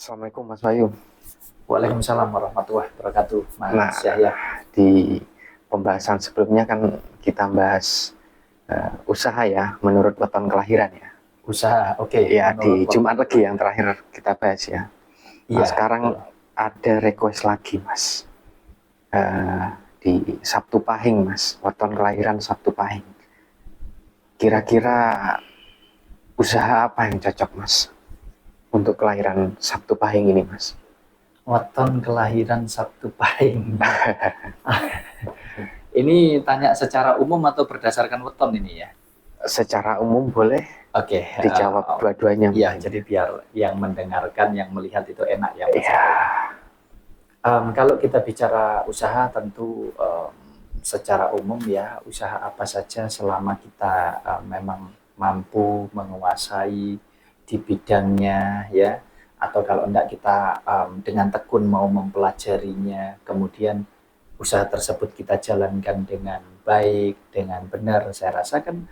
Assalamualaikum Mas Bayu. Waalaikumsalam warahmatullahi wabarakatuh, Mas Nah, Yahya. di pembahasan sebelumnya kan kita bahas usaha ya, menurut weton kelahiran ya. Usaha, oke. Ya, di Menurut Jumat lagi yang terakhir kita bahas ya. Nah, Iya, sekarang betul. ada request lagi Mas. Di Sabtu Pahing Mas, weton kelahiran Sabtu Pahing. Kira-kira usaha apa yang cocok Mas untuk kelahiran Sabtu Pahing ini Mas? Weton kelahiran Sabtu Pahing. Ini tanya secara umum atau berdasarkan weton ini ya? Secara umum boleh Oke. dijawab dua-duanya. Iya, jadi biar yang mendengarkan, yang melihat itu enak ya, Mas. Iya. Kalau kita bicara usaha tentu secara umum ya, usaha apa saja selama kita memang mampu menguasai di bidangnya ya, atau kalau enggak kita dengan tekun mau mempelajarinya, kemudian usaha tersebut kita jalankan dengan baik, dengan benar, saya rasa kan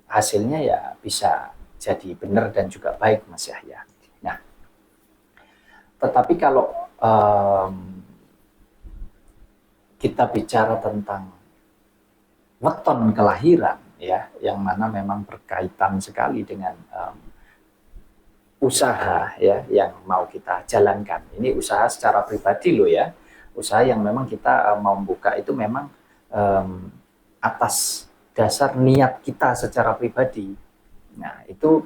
hasilnya ya bisa jadi benar dan juga baik, Mas Yahya. Nah, tetapi kalau kita bicara tentang weton kelahiran ya, yang mana memang berkaitan sekali dengan usaha ya yang mau kita jalankan. Ini usaha secara pribadi loh ya, usaha yang memang kita mau buka itu memang atas dasar niat kita secara pribadi. Nah, itu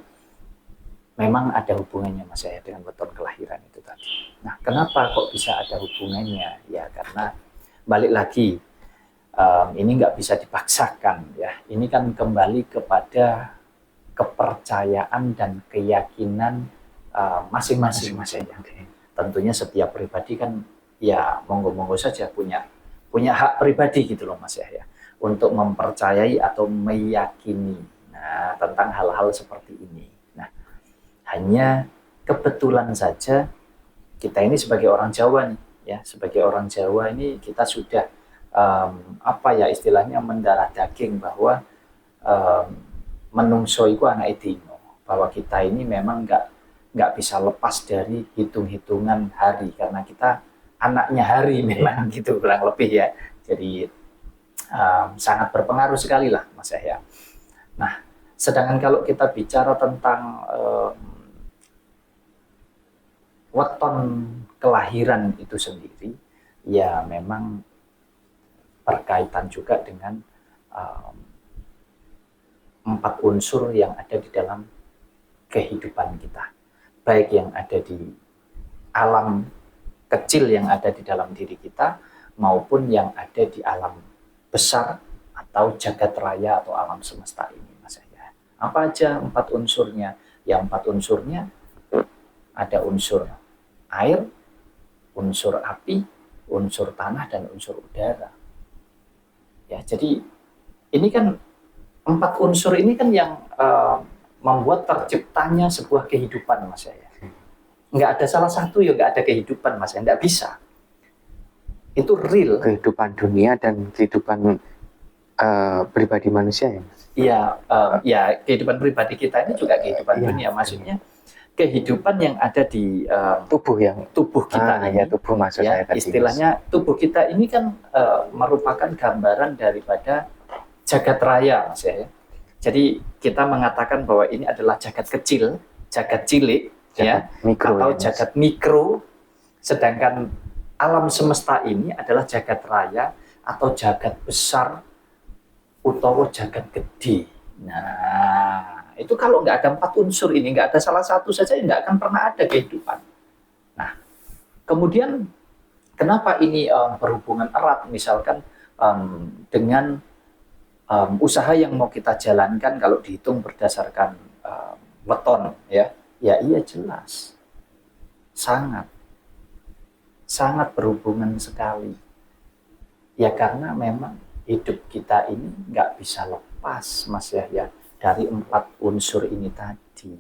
memang ada hubungannya Mas ya dengan weton kelahiran itu tadi. Nah, kenapa kok bisa ada hubungannya? Ya karena balik lagi, ini nggak bisa dipaksakan ya. Ini kan kembali kepada kepercayaan dan keyakinan masing-masing Mas ya. Tentunya setiap pribadi kan ya monggo-monggo saja punya hak pribadi gitu loh Mas ya, untuk mempercayai atau meyakini tentang hal-hal seperti ini. Nah, hanya kebetulan saja kita ini sebagai orang Jawa nih ya, sebagai orang Jawa ini kita sudah apa ya istilahnya mendarah daging bahwa menungso iku anak dino, bahwa kita ini memang nggak bisa lepas dari hitung-hitungan hari karena kita anaknya hari memang gitu kurang lebih ya. Jadi sangat berpengaruh sekali lah Mas Yahya. Nah, sedangkan kalau kita bicara tentang weton kelahiran itu sendiri, ya memang berkaitan juga dengan 4 unsur yang ada di dalam kehidupan kita, baik yang ada di alam kecil yang ada di dalam diri kita maupun yang ada di alam besar atau jagat raya atau alam semesta ini Mas ya. Apa aja 4 unsurnya? Yang 4 unsurnya ada unsur air, unsur api, unsur tanah, dan unsur udara. Ya, jadi ini kan 4 unsur ini kan yang membuat terciptanya sebuah kehidupan Mas ya. Nggak ada salah satu ya nggak ada kehidupan Mas ya, nggak bisa. Itu real. Kehidupan dunia dan kehidupan pribadi manusia ya. Iya, ya kehidupan pribadi kita ini juga kehidupan dunia, maksudnya kehidupan yang ada di tubuh kita ini. Ya, tubuh maksud ya, saya tadi. Istilahnya tubuh kita ini kan merupakan gambaran daripada jagat raya Mas ya. Jadi kita mengatakan bahwa ini adalah jagat kecil, jagat cilik jagat ya, mikro, atau ya, jagat mikro, sedangkan alam semesta ini adalah jagat raya atau jagat besar utawa jagat gede. Nah, itu kalau nggak ada 4 unsur ini, nggak ada salah satu saja, nggak akan pernah ada kehidupan. Nah, kemudian kenapa ini berhubungan erat misalkan dengan usaha yang mau kita jalankan kalau dihitung berdasarkan weton ya iya jelas sangat berhubungan sekali ya, karena memang hidup kita ini nggak bisa lepas Mas ya dari 4 unsur ini tadi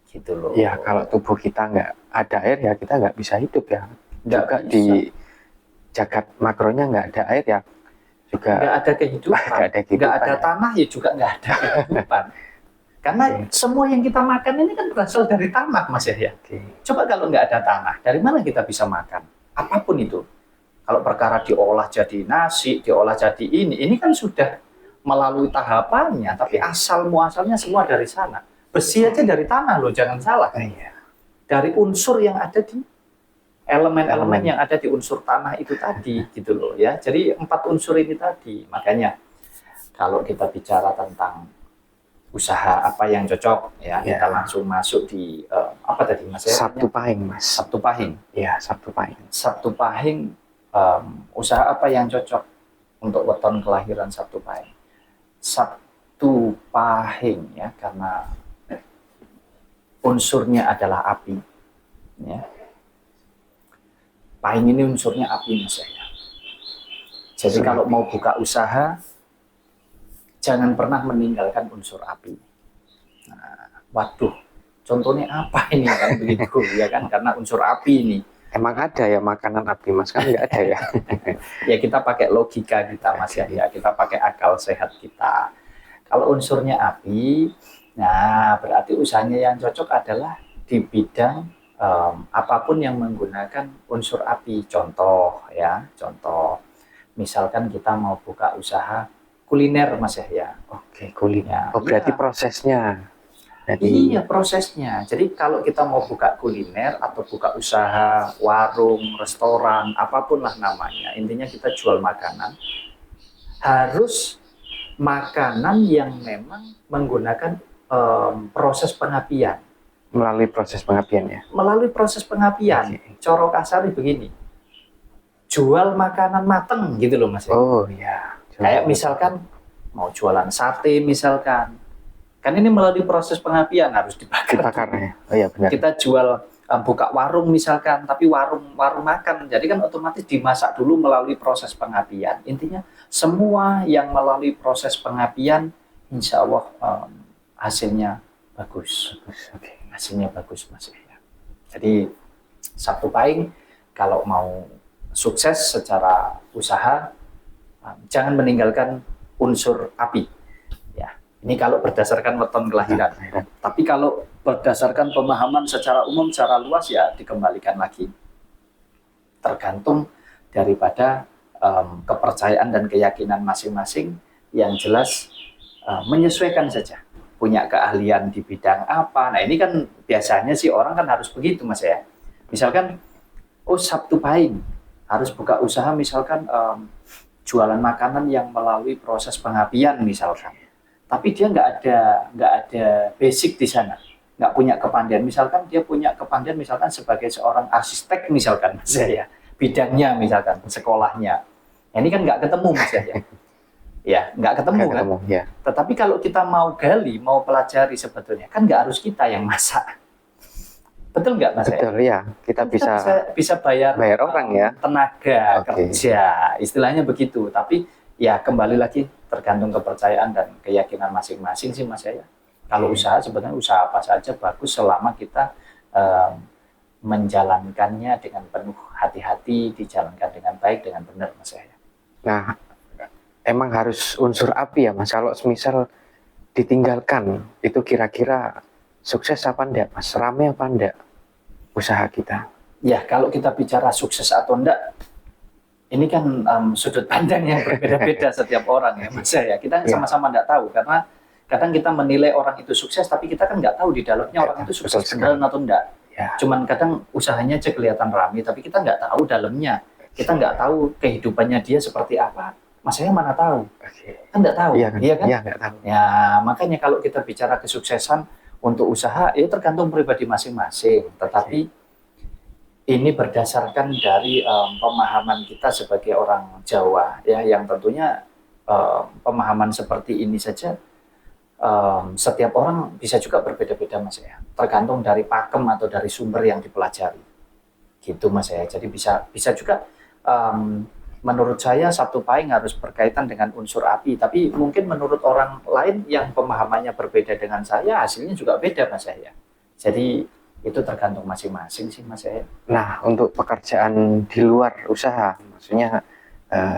gitu loh. Ya kalau tubuh kita nggak ada air ya kita nggak bisa hidup ya. Juga bisa. Di jagat makronya nggak ada air ya juga nggak ada kehidupan, nggak ada tanah ya juga nggak ada kehidupan. Karena semua yang kita makan ini kan berasal dari tanah, Mas ya. Oke. Coba kalau nggak ada tanah, dari mana kita bisa makan? Apapun itu. Kalau perkara diolah jadi nasi, diolah jadi ini kan sudah melalui tahapannya, tapi asal muasalnya semua dari sana. Besi aja dari tanah loh, jangan salah. Iya. Dari unsur yang ada di elemen-elemen yang ada di unsur tanah itu tadi, gitu loh ya. Jadi 4 unsur ini tadi, makanya kalau kita bicara tentang usaha apa yang cocok ya, kita langsung masuk di apa tadi Mas? Sabtu Pahing, Mas. Sabtu Pahing. Iya, Sabtu Pahing. Sabtu Pahing, usaha apa yang cocok untuk weton kelahiran Sabtu Pahing? Sabtu Pahing ya, karena unsurnya adalah api. Ya. Pahing ini unsurnya api, Mas ya. Jadi kalau mau buka usaha, jangan pernah meninggalkan unsur api. Nah, waduh, contohnya apa ini kan begitu ya kan? Karena unsur api ini. Emang ada ya makanan api, Mas? Kan nggak ada ya. Ya kita pakai logika kita, Mas ya. Kita pakai akal sehat kita. Kalau unsurnya api, nah berarti usahanya yang cocok adalah di bidang apapun yang menggunakan unsur api. Contoh ya, contoh. Misalkan kita mau buka usaha kuliner, Mas ya. Oke, kuliner. Oh, berarti prosesnya. Jadi, iya, prosesnya. Jadi kalau kita mau buka kuliner atau buka usaha warung, restoran, apapun lah namanya, intinya kita jual makanan, harus makanan yang memang menggunakan proses pengapian. Melalui proses pengapian ya? Melalui proses pengapian. Coro kasar begini, jual makanan mateng gitu loh, Mas. Oh iya. Kayak misalkan mau jualan sate misalkan, kan ini melalui proses pengapian harus dibakar ya. Oh iya benar. Kita jual buka warung misalkan, tapi warung makan, jadi kan otomatis dimasak dulu melalui proses pengapian. Intinya semua yang melalui proses pengapian, insya Allah hasilnya bagus. Oke. Hasilnya bagus, Mas. Jadi Sabtu Pahing kalau mau sukses secara usaha, jangan meninggalkan unsur api. Ya, ini kalau berdasarkan weton kelahiran. Tapi kalau berdasarkan pemahaman secara umum, secara luas ya dikembalikan lagi. Tergantung daripada kepercayaan dan keyakinan masing-masing. Yang jelas menyesuaikan saja. Punya keahlian di bidang apa. Nah ini kan biasanya sih orang kan harus begitu, Mas ya. Misalkan, oh Sabtu Pahing harus buka usaha misalkan jualan makanan yang melalui proses pengapian misalkan, tapi dia nggak ada basic di sana, nggak punya kepandian. Misalkan dia punya kepandian misalkan sebagai seorang arsitek misalkan, saya bidangnya misalkan sekolahnya, ini kan nggak ketemu Mas ya, nggak ketemu kan. Ya. Tetapi kalau kita mau gali, mau pelajari sebetulnya kan nggak harus kita yang masak. Betul nggak, Mas? Betul ya, kita bisa bayar orang ya, tenaga kerja, istilahnya begitu. Tapi ya kembali lagi tergantung kepercayaan dan keyakinan masing-masing sih, Mas ya. Kalau usaha sebetulnya usaha apa saja bagus selama kita menjalankannya dengan penuh hati-hati, dijalankan dengan baik, dengan benar, Mas ya. Nah, emang harus unsur api ya, Mas. Kalau semisal ditinggalkan, itu kira-kira sukses apa enggak, Mas? Rame apa enggak usaha kita? Ya, kalau kita bicara sukses atau enggak, ini kan sudut pandang yang berbeda-beda setiap orang ya, Mas ya. Kita sama-sama enggak tahu, karena kadang kita menilai orang itu sukses, tapi kita kan enggak tahu di dalamnya orang itu sukses beneran atau enggak. Ya. Cuman kadang usahanya aja kelihatan ramai, tapi kita enggak tahu dalamnya. Kita enggak tahu kehidupannya dia seperti apa. Mas saya mana tahu? Kan enggak tahu. Iya kan? Iya, enggak tahu. Ya, makanya kalau kita bicara kesuksesan untuk usaha, itu tergantung pribadi masing-masing. Tetapi ini berdasarkan dari pemahaman kita sebagai orang Jawa, ya, yang tentunya pemahaman seperti ini saja setiap orang bisa juga berbeda-beda, Mas ya. Tergantung dari pakem atau dari sumber yang dipelajari, gitu, Mas ya. Jadi bisa juga menurut saya Sabtu Pahing harus berkaitan dengan unsur api, tapi mungkin menurut orang lain yang pemahamannya berbeda dengan saya, hasilnya juga beda, Mas ya. Jadi itu tergantung masing-masing sih, Mas ya. Nah, untuk pekerjaan di luar usaha, maksudnya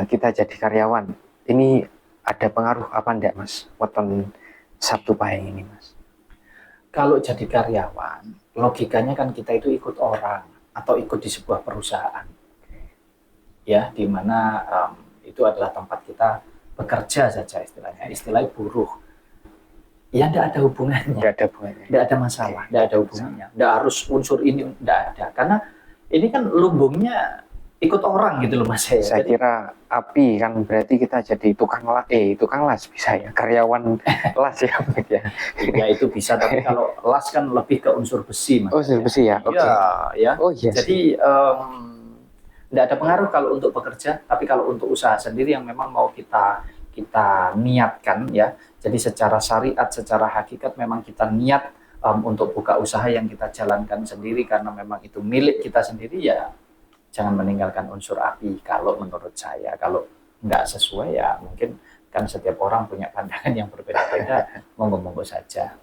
kita jadi karyawan, ini ada pengaruh apa enggak, Mas, weton Sabtu Pahing ini, Mas? kalau jadi karyawan, logikanya kan kita itu ikut orang atau ikut di sebuah perusahaan, ya, di mana itu adalah tempat kita bekerja saja istilahnya buruh. Ya tidak ada hubungannya, Nggak ada hubungannya. tidak ada masalah, tidak ada hubungannya, tidak harus unsur ini, tidak ada, karena ini kan lumbungnya ikut orang gitu loh Mas ya. Saya Jadi, kira api kan berarti kita jadi tukang las bisa ya, karyawan las ya. ya itu bisa, tapi kalau las kan lebih ke unsur besi Mas. Oh, besi ya. Oke. Ya. Oh iya. Jadi tidak ada pengaruh kalau untuk bekerja, tapi kalau untuk usaha sendiri yang memang mau kita niatkan ya. Jadi secara syariat, secara hakikat memang kita niat untuk buka usaha yang kita jalankan sendiri karena memang itu milik kita sendiri, ya jangan meninggalkan unsur api kalau menurut saya. Kalau nggak sesuai ya mungkin kan setiap orang punya pandangan yang berbeda-beda, monggo-monggo saja.